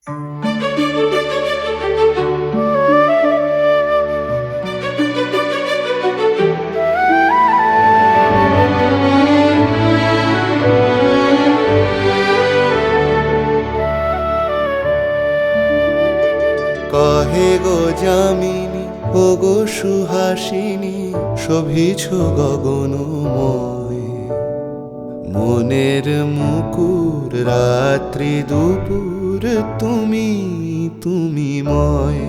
কহে গো যামিনী, ও গো সুহাসিনী, শোভিছ গগনময়। মনের মুকুর রাত্রি দুপুর তুমি তুমি ময়।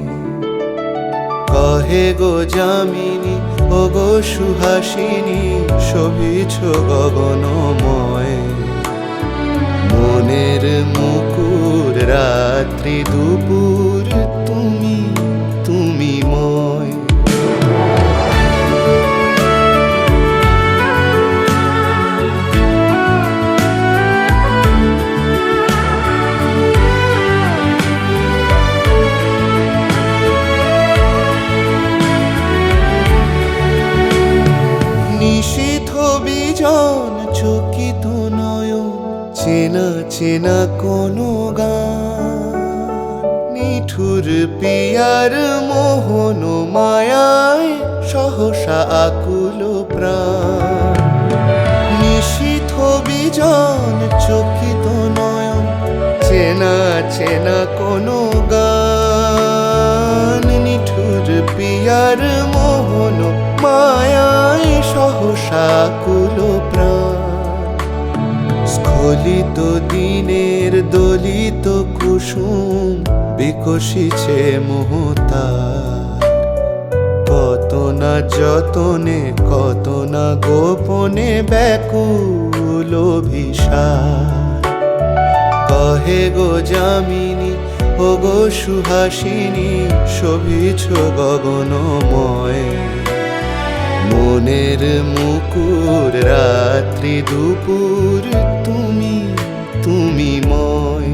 কহে গো যামিনী, ও গো সুহাসিনী, শোভিছ গগনময়। মনের মুকুর রাত্রি দুপুর তুমি তুমি ময়। নিশীথ বিজন চকিত নয়ন, চেনা চেনা কোনো গান। নিঠুর পিয়ার মোহন মায়ায় সহসা আকুল প্রাণ। নিশীথ বিজন চকিত নয়ন, চেনা চেনা কোনো গান। নিঠুর পিয়ার মোহন মায়ায় সহসা আকুল প্রাণ। স্খলিত দিনের দলিত কুসুম বিকশিছে মোহতার। কত না যতনে কত না গোপনে ব্যাকুল অভিসার। কহে গো যামিনী, ও গো সুহাসিনী, শোভিছ গগনময়। মনের মুকুর রাত্রি দুপুর তুমি তুমি ময়।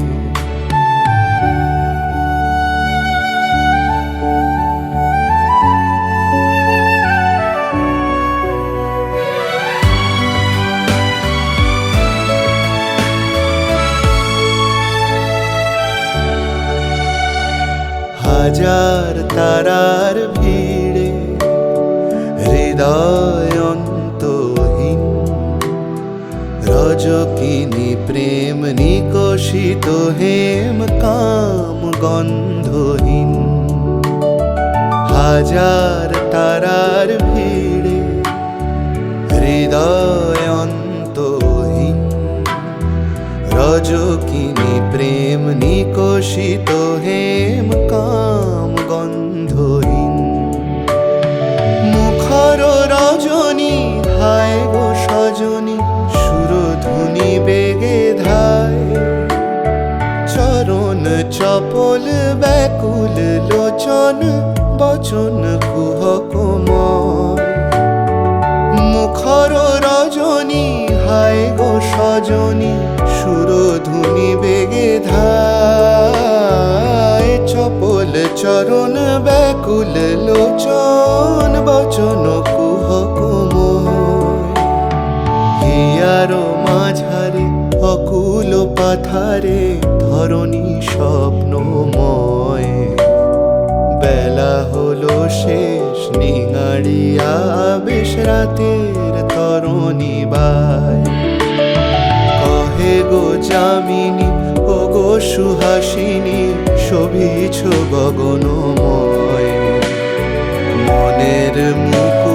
হাজার তারার ভিড়ে হৃদয় অন্তহীন। রজকিনী প্রেম নিকশিত হেম কাম গন্ধহীন। হাজার তারার ভিড়ে হৃদয় অন্তহীন। রজকিনী প্রেম নিকশিত হেম কাম গন্ধহীন। মুখর রজনী হায় গো সজনী, সুরধুনি বেগে ধায়। চরণ চপল ব্যাকুল লোচন, বচন কুহকময়। মুখর রজনী হায় গো সজনী, সুরধুনি বেগে ধায়। চপল চরণ ব্যাকুল লোচন, বচন কুহকময়। হিয়ার মাঝারে অকুল পাথারে ধরণী স্বপ্নময়। বেলা হলো শেষ নিঙাড়িয়া, বেশ রাতের তরণী বায়। কহে গো যামিনী, ও গো সুহাসিনী, শোভিছ গগনময়। মনের মুকুর